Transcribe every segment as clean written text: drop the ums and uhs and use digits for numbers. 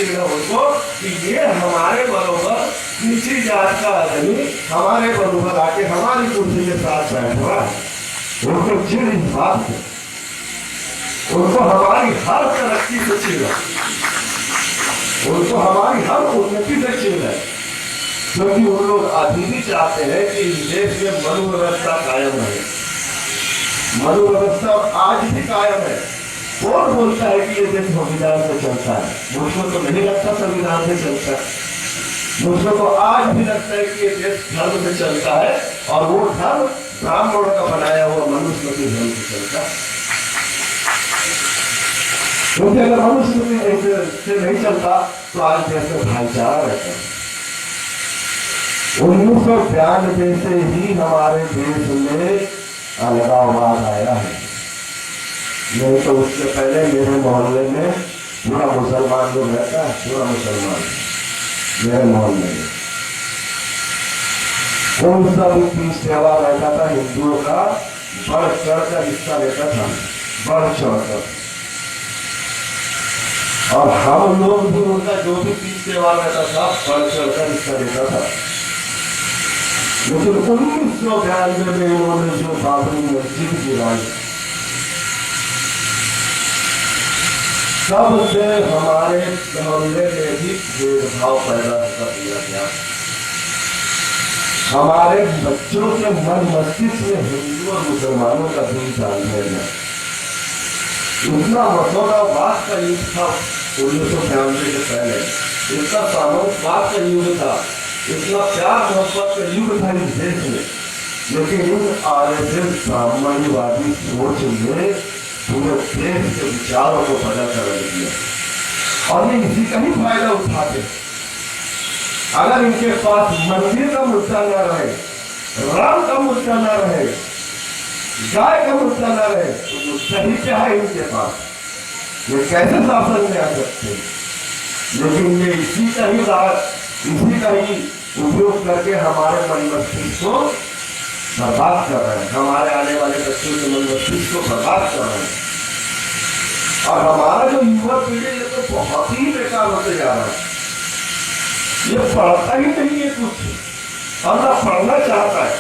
चाहिए उनको कि ये हमारे बरोबर नीची जात का आदमी हमारे बरोबर आके हमारी कुर्सी के साथ बैठ रहा है। उनको चिड़ इस बात से, उनको हमारी हर तरक्की से चिड़ है, उनको हमारी हर उन्नति से चिड़ है, क्योंकि उन लोग अभी भी चाहते हैं कि इस देश में मनोव्यवस्था कायम रहे। मनोव्यवस्था आज भी कायम है। कौन बोलता है कि ये देश संविधान से चलता है? मुझको तो नहीं लगता संविधान से चलता है। मुझको तो आज भी लगता है कि ये देश धर्म से चलता है, और वो धर्म ब्राह्मणों का बनाया हुआ मनुस्मृति धर्म से चलता है। क्योंकि अगर मनुस्मृति से नहीं चलता तो आज देश में भाईचारा रहता है। 1992 से ही हमारे देश में अलगाववाद आया है, नहीं तो उससे पहले मेरे मोहल्ले में पूरा मुसलमान लोग रहता है, पूरा मुसलमान मेरे मोहल्ले में। कौन सा भी तीज त्योहार रहता था हिंदुओं का बढ़ चढ़ कर हिस्सा लेता था, बढ़ चढ़ कर, और हम लोग भी उनका जो भी तीज त्योहार रहता था बढ़ चढ़ कर हिस्सा लेता था। लेकिन 1992 में उन्होंने जो बाबरी मस्जिद गिराई, तब से हमारे मोहल्ले में भी भेदभाव पैदा कर दिया गया। हमारे बच्चों के मन मस्तिष्क में हिंदू और मुसलमानों का दिल डालने में इतना मसौदाबाद का युग था 1993 के पहले, इतना सामंतवाद का युग था, इतना प्यार मोहब्बत का युग था इस देश में। लेकिन इन आरएसएस साम्यवादी सोच ने पूरे देश के विचारों को बदल कर रख दिया, और ये इसी का ही फायदा उठाते। अगर इनके पास मंदिर का मुद्दा न रहे, राम का मुद्दा न रहे, गाय का मुद्दा न रहे, तो सही क्या है इनके पास? ये कैसे शासन में आ सकते हैं? लेकिन ये इसी का ही उपयोग करके हमारे मन मस्तिष्क को बर्बाद कर रहे हैं, हमारे आने वाले बच्चों के मन मस्तिष्क को बर्बाद कर रहे हैं। और हमारा जो युवा पीढ़ी है तो बहुत ही बेकार होते जा रहा है। ये पढ़ता ही नहीं है कुछ, और ना पढ़ना चाहता है।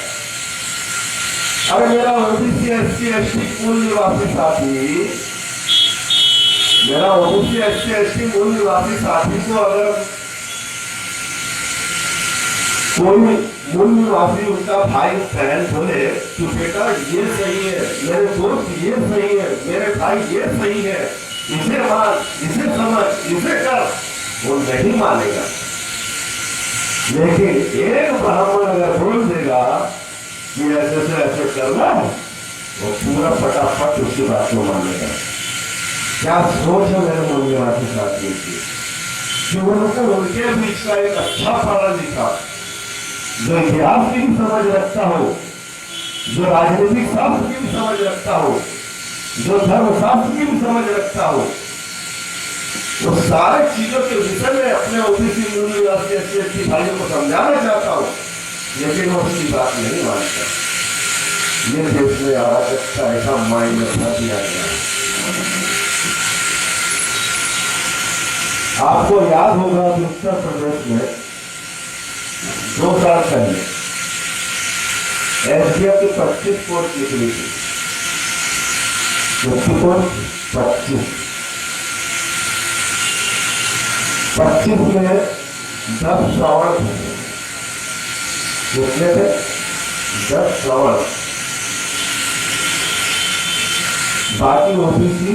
अरे मेरा ओबीसी एससी एसटी मूल निवासी साथी, मेरा ओबीसी एससी एसटी मूल निवासी साथी को अगर कोई मूल निवासी उनका भाई बहन बोले कि बेटा ये सही है, मेरे दोस्त ये सही है, मेरे भाई ये सही है, इसे मान, इसे समझ, इसे कर, वो नहीं मानेगा। लेकिन एक ब्राह्मण अगर बोल देगा कि ऐसे से ऐसे करना है, वो पूरा फटाफट उसकी बात को मानेगा। क्या सोच है मेरे मूल निवासी साथियों की कि उनके बीच का एक अच्छा पढ़ा लिखा, जो इतिहास की भी समझ रखता हो, जो राजनीतिक शास्त्र की भी समझ रखता हो, जो धर्मशास्त्र की भी समझ रखता हो, वो सारे चीजों के विषय में अपने ओबीसी मूल निवासी एससी एसटी भाइयों को समझाना चाहता हो, लेकिन वो उसकी बात नहीं मानता। ये देश में अराजकता ऐसा माइंड रखा दिया गया। आपको याद होगा कि उत्तर प्रदेश में 2 साल पहले एसडीएफ की 25 पोस्ट निकली थी। 25 में 10 श्रावण थे। कितने थे? 10 श्रावण, बाकी ओबीसी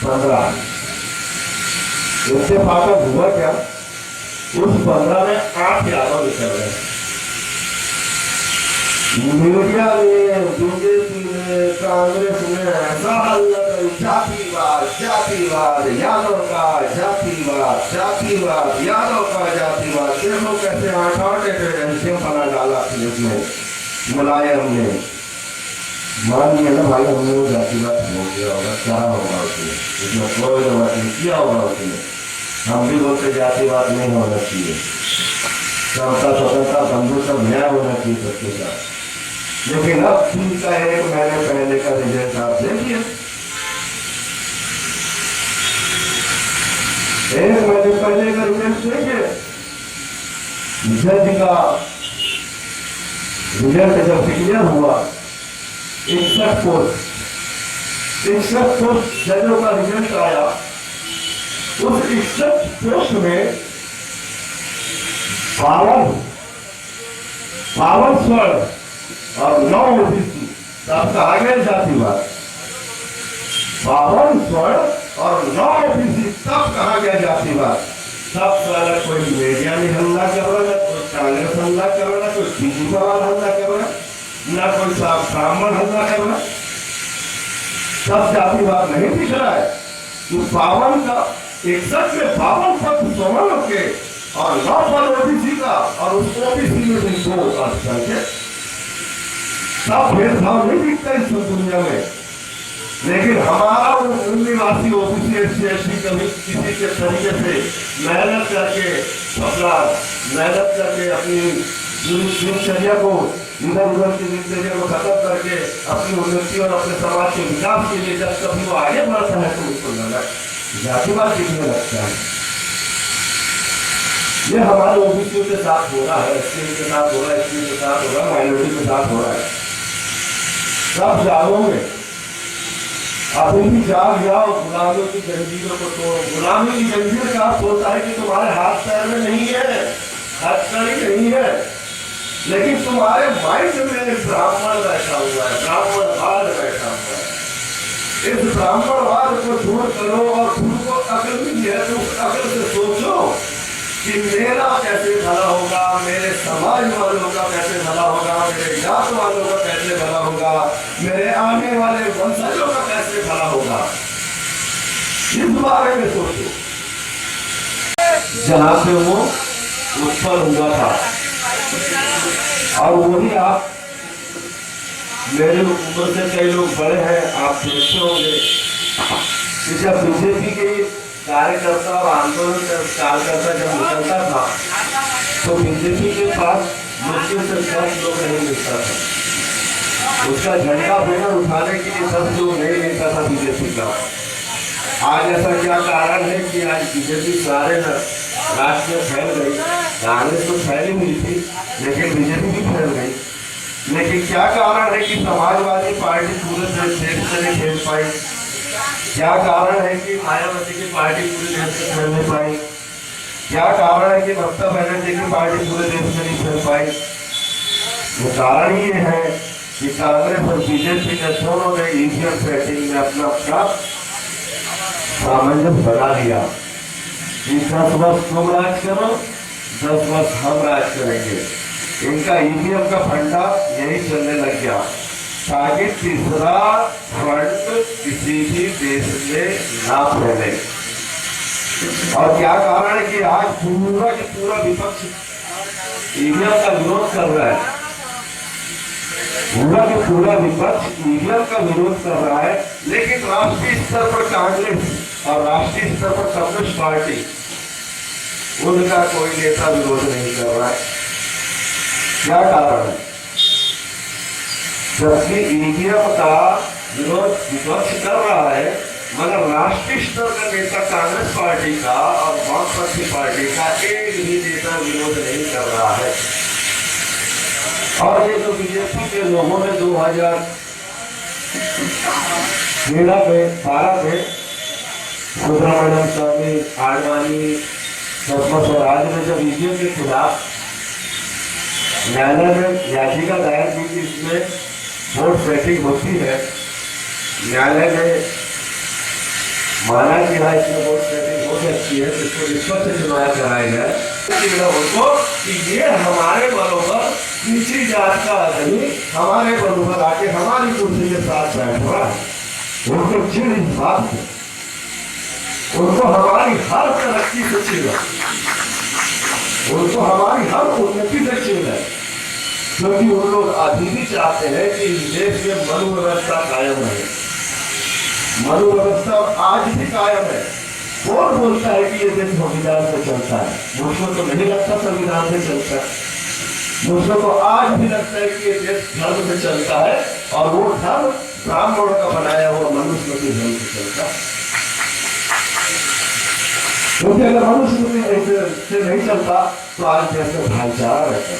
15। इससे फाटक हुआ क्या? उस 15 में 8 यादव निकल रहे। मीडिया में, बीजेपी में, कांग्रेस में ऐसा हल्ला, जातिवाद, जातिवाद, यादव का जातिवाद, जातिवाद, यादव का जातिवाद। देखो कैसे 8 एजेंसियों बना डाला थी उसमें मुलायम ने। मान लिया ना भाई, हमने वो जातिवाद हो गया होगा, क्या होगा उसमें, उसमें कोई जरूरत नहीं किया होगा उसमें। हम भी बोलते जातिवाद नहीं होना चाहिए, समता स्वतंत्रता बंधु सब न्याय होना चाहिए सबके साथ। लेकिन अब ठीक का 1 महीने पहले का रिजल्ट आप देखिए। 1 महीने पहले का जज का रिजल्ट जब क्लियर हुआ, 61 पोस्ट जजों का रिजल्ट आया। उस 61 पोस्ट में 52 स्वर्ण और 9 ओबीसी। आप कहा गया जातिवाद, 52 स्वर्ण और 9 ओबीसी, तब कहा गया जातिवाद। तब सारा कोई मीडिया में हमला कर रहा है, कोई कांग्रेस हमला कर रहा है, कोई बीजेपी वाला हमला कर रहा है, ना कोई ब्राह्मण हमला कर रहा है। तब जातिवाद नहीं दिख रहा है। तो 52 का 61 में 52 पद सवर्णों के और 9 पद ओबीसी का, और उस ओबीसी में भी 2 अल्पसंख्यक। तब भेदभाव नहीं दिखता इस दुनिया में। लेकिन हमारा वो मूल निवासी ओबीसी एससी एसटी कभी किसी के तरीके से मेहनत करके अपनी दिनचर्या को, इधर उधर की दिनचर्या को खत्म करके अपनी उन्नति और अपने समाज के विकास के लिए जब कभी वो आगे बढ़ता है तो उसको लगा जातिवाद दिखने लगता है। ये हमारे ओबीसी के साथ हो रहा है, एससी के साथ हो रहा है, एसटी के साथ हो रहा है, माइनॉरिटी के साथ हो रहा है। सब जागोगे, अभी भी जाग जाओ, गुलामियों की जंजीरों को तोड़ो। गुलामी की जंजीर का अर्थ होता है कि तुम्हारे हाथ पैर में नहीं है, हथकड़ी नहीं है, लेकिन तुम्हारे माइंड में एक ब्राह्मण बैठा हुआ है, ब्राह्मणवाद बैठा हुआ है। इस ब्राह्मणवाद को दूर करो और तुमको अकल भी है तो उस अकल से सोचो कि मेरा कैसे भला होगा, मेरे समाज वालों का कैसे भला होगा, मेरे जात वालों का कैसे भला होगा, मेरे आने वाले वंशजों का कैसे भला होगा। इस बारे में सोचो। जहां से वो उत्पन्न हुआ था, और वही आप, मेरे उम्र से कई लोग बड़े हैं, आप देखते होंगे कि जब बीजेपी के कार्यकर्ता और आंदोलन कार्यकर्ता जब निकलता था तो बीजेपी के पास मुश्किल से 10 लोग नहीं मिलता था। उसका झंडा बैनर उठाने के लिए 10 लोग नहीं मिलता था बीजेपी का। आज ऐसा क्या कारण है कि आज बीजेपी सारे राष्ट्र में फैल गई? कांग्रेस तो फैली हुई थी, लेकिन बीजेपी भी फैल गई। लेकिन क्या कारण है कि समाजवादी पार्टी पूरे देश से नहीं खेल पाई? क्या कारण है कि मायावती की पार्टी पूरे देश में फैल नहीं पाई? क्या कारण है कि ममता बनर्जी की पार्टी पूरे देश में नहीं फैल पाई? वो कारण ये है कि कांग्रेस और बीजेपी ने दोनों ने ईवीएम सेटिंग में अपना सामंजस्य बना लिया कि 10 वर्ष तुम राज करो, 10 वर्ष हम राज करेंगे। इनका ईवीएम का फंडा यही चलने लग गया ताकि तीसरा फ्रंट किसी भी देश में ना फैले। और क्या कारण है कि आज पूरा के पूरा विपक्ष ईवीएम का विरोध कर रहा है, पूरा के पूरा विपक्ष ईवीएम का विरोध कर रहा है। लेकिन राष्ट्रीय स्तर पर कांग्रेस और राष्ट्रीय स्तर पर कम्युनिस्ट पार्टी, उनका कोई नेता विरोध नहीं कर रहा है। क्या कारण है? जबकि ईवीएम का विरोध विपक्ष कर रहा है, मगर राष्ट्रीय स्तर का नेता कांग्रेस पार्टी का और वामपंथी पार्टी का एक भी नेता विरोध नहीं कर रहा है। और ये जो बीजेपी के लोगों ने 2012 में सुब्रमण्यम स्वामी, आडवाणी, सुषमा स्वराज ने जब ईवीएम के खिलाफ न्यायालय में याचिका दायर की कि इसमें वोट सेटिंग होती है, न्यायालय ने माना कि हाँ इसमें वोट सेटिंग हो सकती है, तो इसको रिश्वत से चुनाव कराया जाए उनको कि ये हमारे बराबर निचली जात का आदमी हमारे बराबर आके हमारी कुर्सी के साथ बैठ रहा है। उनको चिड़ इस बात से, उनको हमारी हर तरक्की से चिड़ है, उनको हमारी हर उन्नति से चिड़ है, क्योंकि उन लोग अभी भी चाहते हैं कि देश में मनु व्यवस्था कायम रहे। मनु व्यवस्था आज भी कायम है। कौन बोलता है कि ये देश संविधान से चलता है? मुझको तो नहीं लगता संविधान से चलता है। मुझको तो आज भी लगता है कि ये देश धर्म से चलता है, और वो धर्म ब्राह्मणों का बनाया हुआ मनुस्मृति धर्म से चलता है। क्योंकि अगर मनुष्य में ऐसे से नहीं चलता तो आज जैसे भाईचारा रहता।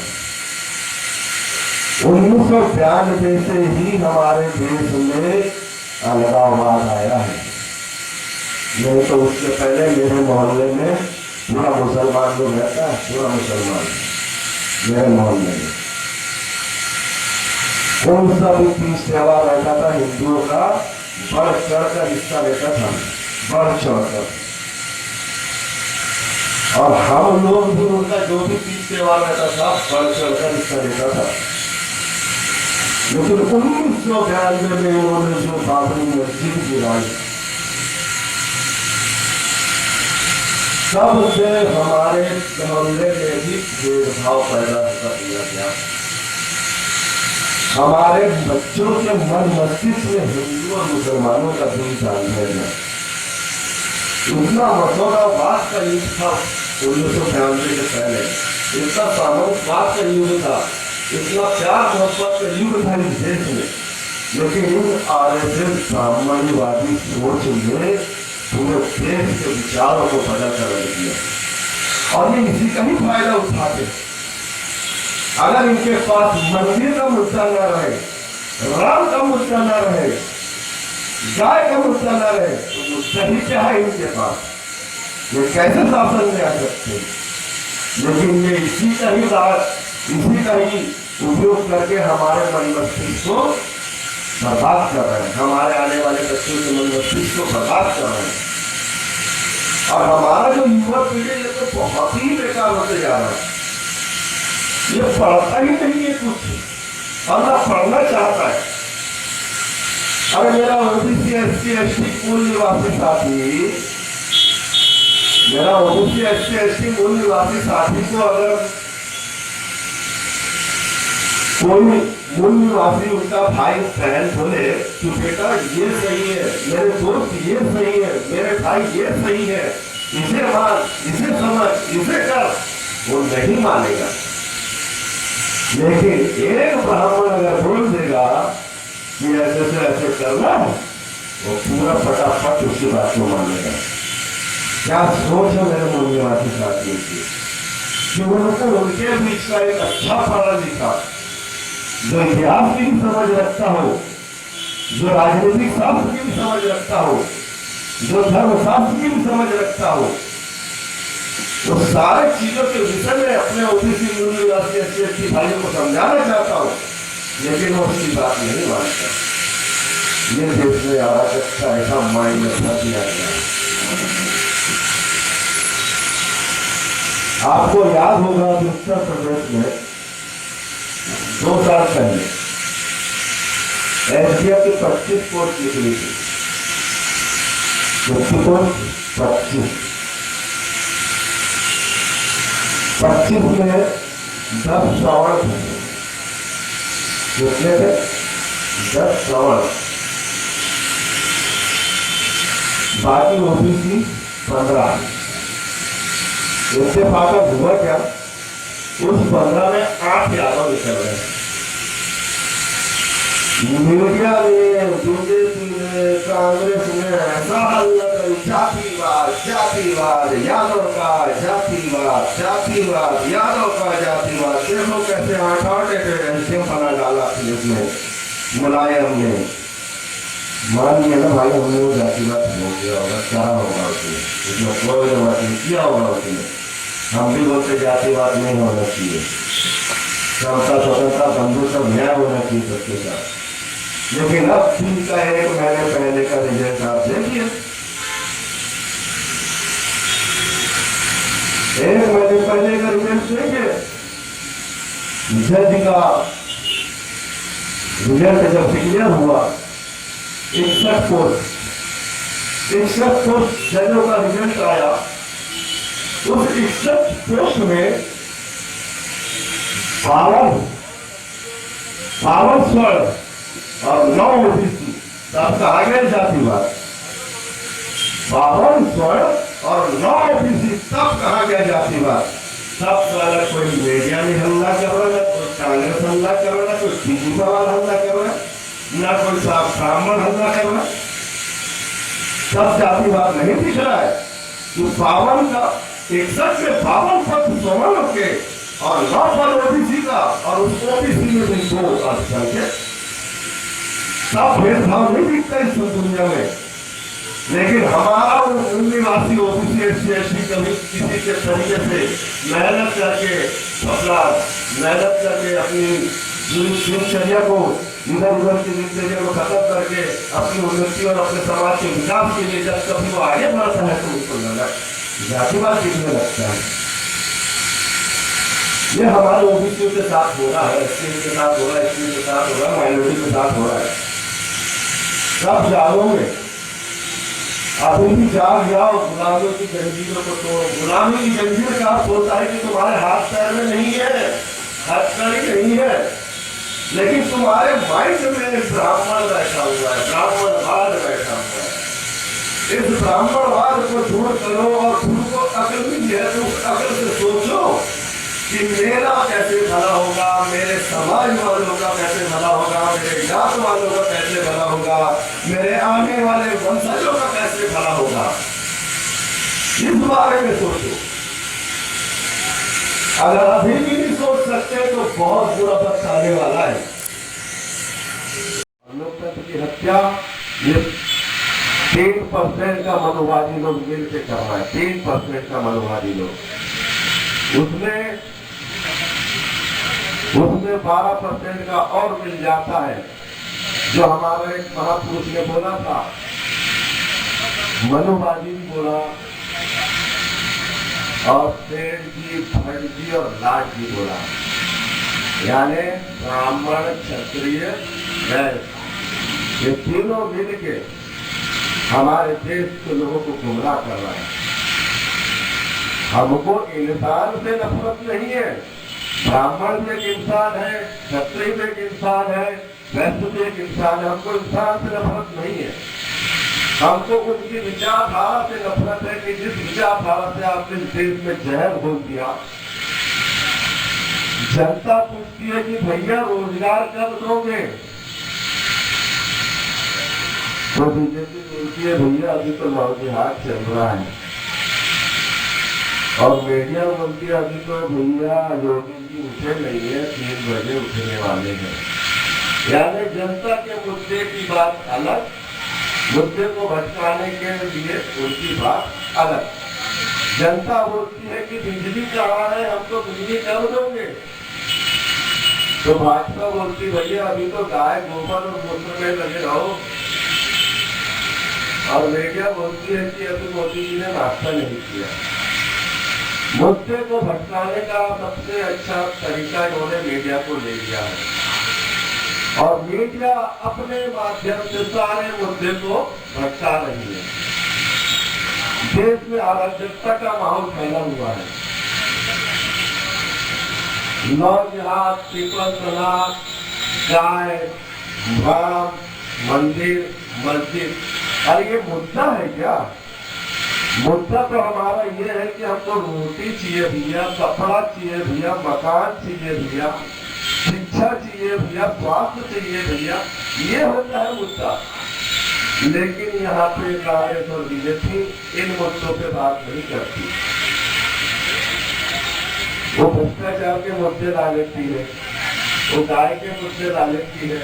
1992 से ही हमारे देश में अलगाववाद आया है, नहीं तो उससे पहले मेरे मोहल्ले में पूरा मुसलमान लोग रहता है, पूरा मुसलमान मेरे मोहल्ले में। कौन सा भी तीज त्योहार रहता था हिंदुओं का बढ़ चढ़ कर हिस्सा लेता था, बढ़ चढ़कर, और हम लोग भी उनका जो भी तीज त्योहार रहता था बढ़ चढ़ कर हिस्सा लेता था। लेकिन 1992 में उन्होंने जो बाबरी मस्जिद गिराई, तब से हमारे मोहल्ले में भी भेदभाव पैदा कर दिया गया। हमारे बच्चों के मन मस्तिष्क में हिंदू और मुसलमानों का भी तालमेल है। इतना मसौदाबाद का युग था 1993 के पहले, इतना सामंतवाद का युग था, इतना प्यार मोहब्बत का युग था इस देश में, लेकिन इन आरएसएस साम्यवादी सोच ने पूरे देश के विचारों को बदल कर रख दिया और ये इसी का ही फायदा उठाते। अगर इनके पास मंदिर का मुद्दा न रहे, राम का मुद्दा न रहे, गाय का मुद्दा न रहे, तो मुद्दा ही क्या है इनके पास? ये कैसे शासन में आ सकते? लेकिन ये इसी का ही उपयोग करके हमारे मन मस्तिष्क को बर्बाद कर रहे हैं, हमारे आने वाले बच्चों के मन मस्तिष्क को बर्बाद कर रहे हैं। और हमारा जो युवा पीढ़ी है तो बहुत ही बेकार होते जा रहा है। ये पढ़ता ही नहीं है कुछ और ना पढ़ना चाहता है। अगर मेरा ओबीसी एससी एसटी मूल निवासी साथी, मेरा ओबीसी एससी एसटी मूल निवासी साथी को अगर कोई मूल निवासी उनका भाई बहन बोले कि बेटा ये सही है, मेरे दोस्त ये सही है, मेरे भाई ये सही है, इसे मान, इसे समझ, इसे कर, वो नहीं मानेगा। लेकिन एक ब्राह्मण अगर बोल देगा कि ऐसे से ऐसे करना, वो पूरा फटाफट उसकी बात को मानेगा। क्या सोच है मेरे मूल निवासी साथियों की कि उनके बीच का एक अच्छा पढ़ा लिखा, जो इतिहास की भी समझ रखता हो, जो राजनीतिक शास्त्र की भी समझ रखता हो, जो धर्मशास्त्र की भी समझ रखता हो, तो सारे चीजों के विषय में अपने ओबीसी मूल निवासी एससी एसटी भाइयों को समझाना चाहता हूं, लेकिन वो उसकी बात नहीं मानता। ये देश में अराजक का ऐसा माइंड रखा दिया गया। आपको याद होगा कि उत्तर प्रदेश में 2 साल पहले एसडीएफ की 25 पोस्ट निकली थी। 25 में 10 श्रावण कितने थे? 10 श्रावण, बाकी ओबीसी 15। इससे फाका हुआ क्या? उस 15 में 8 यादव निकल रहे हैं। मीडिया ने, बीजेपी ने, कांग्रेस ने ऐसा हल्ला करी, जातिवाद, जातिवाद, यादव का जातिवाद, जातिवाद, यादव का जातिवाद। देखो कैसे 8 ऐसे फला डाला इसमें मुलायम ने। मान लिया ना भाई, हमने वो जातिवाद हो गया होगा, क्या होगा उसमें? उसमें कोई बात नहीं किया होगा उसने। हम भी बोलते जातिवाद नहीं होना चाहिए, समता स्वतंत्रता बंधुत्व न्याय होना चाहिए सबके साथ। लेकिन अब भी का 1 महीने पहले का रिजल्ट आप देखिए, 1 महीने पहले का रिजल्ट देखिए। जज का रिजल्ट जब क्लियर हुआ, 61 पोस्ट जजों का रिजल्ट आया। उस 61 पोस्ट में 52 स्वर्ण और 9 ओबीसी, तब कहा गया जातिवाद। 52 स्वर्ण और 9 ओबीसी, तब कहा गया जातिवाद। तब वाला कोई मीडिया में हमला कर रहा है, कोई कांग्रेस हमला कर रहा है, कोई बीजेपी वाला हमला कर रहा है, ना कोई ब्राह्मण हमला कर रहा है। तब जातिवाद नहीं दिख रहा है। तो 52 का 61 में 52 पद सवर्णों के और 9 पद ओबीसी का, और उस ओबीसी में भी 2 अल्पसंख्यक। सब भेदभाव नहीं दिखता इस दुनिया में, लेकिन हमारा वो निवासी ओबीसी एससी कभी किसी के तरीके से मेहनत करके अपनी दिनचर्या को इधर उधर की दिनचर्या को खत्म करके अपनी उन्नति और अपने समाज के विकास के लिए जब कभी वो आगे बढ़ता है तो उसको जातिवाद दिखने लगता है। ये हमारे ओबीसी के साथ हो रहा है, एससी के साथ हो रहा है, एससी के साथ हो रहा है, माइनॉरिटी के साथ हो रहा है। सब जागोगे, अभी भी जाग जाओ, गुलामियों की जंजीरों को तोड़ो। गुलामी की जंजीर का अर्थ होता है कि तुम्हारे हाथ पैर में नहीं है, हथकड़ी नहीं है, लेकिन तुम्हारे माइंड में ब्राह्मण बैठा हुआ है, ब्राह्मणवाद बैठा हुआ है। इस ब्राह्मणवाद को दूर करो और खुद को अकल मिली है तो उस अकल से सोचो कि मेरा कैसे भला होगा, मेरे समाज वालों का कैसे भला होगा, मेरे जात वालों का कैसे भला होगा, मेरे आने वाले वंशजों का कैसे भला होगा। इस बारे में सोचो। अगर अभी भी नहीं सोच सकते तो बहुत बुरा वक्त आने वाला है। लोकतंत्र की हत्या ये 3% का मनोवादी लोग मिलकर कर रहा है, 3% का मनोवादी लोग। उसमें 12% का और मिल जाता है, जो हमारे एक महापुरुष ने बोला था, मनोवादी भी बोला और सेठ जी, भट्ट जी और लाट जी बोला, यानी ब्राह्मण, क्षत्रिय, वैश्य, ये तीनों मिलके हमारे देश के लोगों को गुमराह कर रहा है। हमको इंसान से नफरत नहीं है, ब्राह्मण भी एक इंसान है, क्षत्रिय भी एक इंसान है, वैश्य भी एक इंसान है। हमको इंसान से नफरत नहीं है, हमको उनकी विचारधारा से नफरत है कि जिस विचारधारा से आपने देश में जहर घोल दिया। जनता पूछती है कि भैया रोजगार कब दोगे, तो बीजेपी बोलती है भैया अभी तो हाथ चल रहा है, और मीडिया बोलती है अभी तो भैया योगी जी उठे नहीं है, 3 बजे उठने वाले हैं। यानी जनता के मुद्दे की बात अलग, मुद्दे को भटकाने के लिए उनकी बात अलग। जनता बोलती है कि बिजली कहाँ है, हमको बिजली कब दोगे, तो भाजपा बोलती भैया अभी तो गाय गोबर और मूत्र में लगे रहो। और मीडिया बोलती है कि अभी मोदी जी ने नाश्ता नहीं किया। मुद्दे को भटकाने का सबसे अच्छा तरीका इन्होंने मीडिया को ले लिया है, और मीडिया अपने माध्यम से सारे मुद्दे को भटका रही है। देश में अराजकता का माहौल फैला हुआ है। लव जिहाद, पीपल तलाक, गाय, धर्म, मंदिर, मस्जिद, अरे ये मुद्दा है क्या? मुद्दा तो हमारा ये है कि हमको रोटी चाहिए भैया, कपड़ा चाहिए भैया, मकान चाहिए भैया, शिक्षा चाहिए भैया, स्वास्थ्य चाहिए भैया, ये होता है मुद्दा। लेकिन यहाँ पे कांग्रेस और बीजेपी इन मुद्दों पे बात नहीं करती। वो भ्रष्टाचार के मुद्दे ला लेती है, वो गाय के मुद्दे ला लेती है,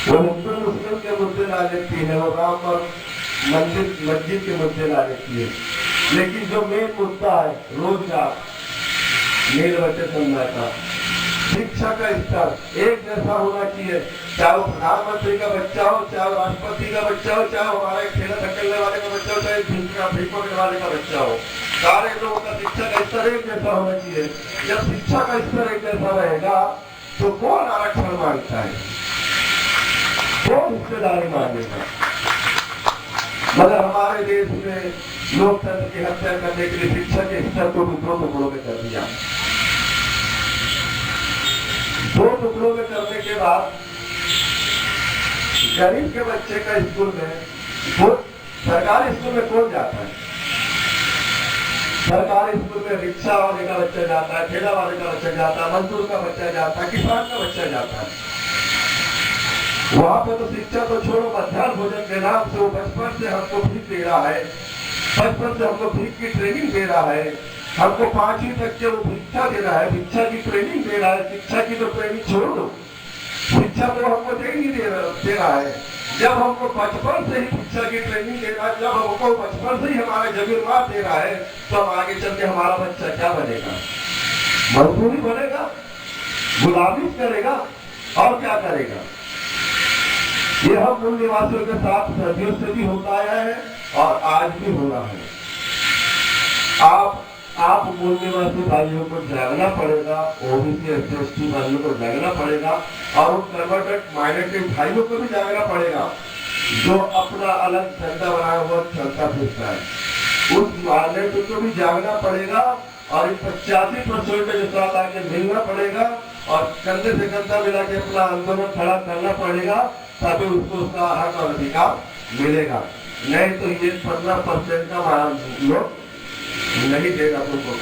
वो हिंदू मुस्लिम के मुद्दे ला लेती है, वो राम और मस्जिद के मुद्दे ला लेती है। लेकिन जो मेन मुद्दा है रोजगार, मेल बचत का, शिक्षा का स्तर एक जैसा होना चाहिए, चाहे वो प्रधानमंत्री का बच्चा हो, चाहे राष्ट्रपति का बच्चा हो, चाहे हमारे ठेला धक्कलने वाले का बच्चा हो, चाहे भीख वाले का बच्चा हो, सारे लोगों का शिक्षा का स्तर एक जैसा होना चाहिए। जब शिक्षा का स्तर एक जैसा रहेगा तो कौन आरक्षण मांगता है, कौन हिस्सेदारी मांगेगा? मगर हमारे देश में लोकतंत्र की हत्या करने के लिए शिक्षा के स्तर को 2 टुकड़ों में कर दिया। 2 टुकड़ों में करने के बाद गरीब के बच्चे का स्कूल में, सरकारी स्कूल में कौन जाता है? सरकारी स्कूल में रिक्शा वाले का बच्चा जाता है, ठेला वाले का बच्चा जाता है, मजदूर का बच्चा जाता है, किसान का बच्चा जाता है। वहां पे तो शिक्षा तो छोड़ो, मध्याह्न भोजन के नाम से वो बचपन से हमको भी दे रहा है बचपन से हमको भीख की ट्रेनिंग दे रहा है, हमको 5वीं तक के वो भिक्षा दे रहा है, भिक्षा की ट्रेनिंग दे रहा है। शिक्षा की तो ट्रेनिंग छोड़ दो, शिक्षा तो हमको दे रहा है। जब हमको बचपन से ही शिक्षा की ट्रेनिंग दे रहा है, जब हमको बचपन से ही हमारा जमीन मार दे रहा है, तो अब आगे चल के हमारा बच्चा क्या बनेगा? मजदूरी बनेगा, गुलामी करेगा और क्या करेगा? ये हम मूल निवासियों के साथ सदियों से भी होता आया है और आज भी हो रहा है। आप मूल निवासी भाइयों को जागना पड़ेगा, ओबीसी एसटी भाइयों को जागना पड़ेगा और उन कन्वर्टेड माइनॉरिटी भाइयों को भी जागना पड़ेगा जो अपना अलग झंडा बनाया हुआ चलता फिरता है। उस माइनॉरिटी को भी जागना पड़ेगा और 85% के साथ आगे मिलना पड़ेगा और कंधे से कंधा मिला के अपना आंदोलन खड़ा करना पड़ेगा, तभी उसको उसका हक और अधिकार मिलेगा। नहीं तो ये 15% का लोग नहीं देगा तुमको।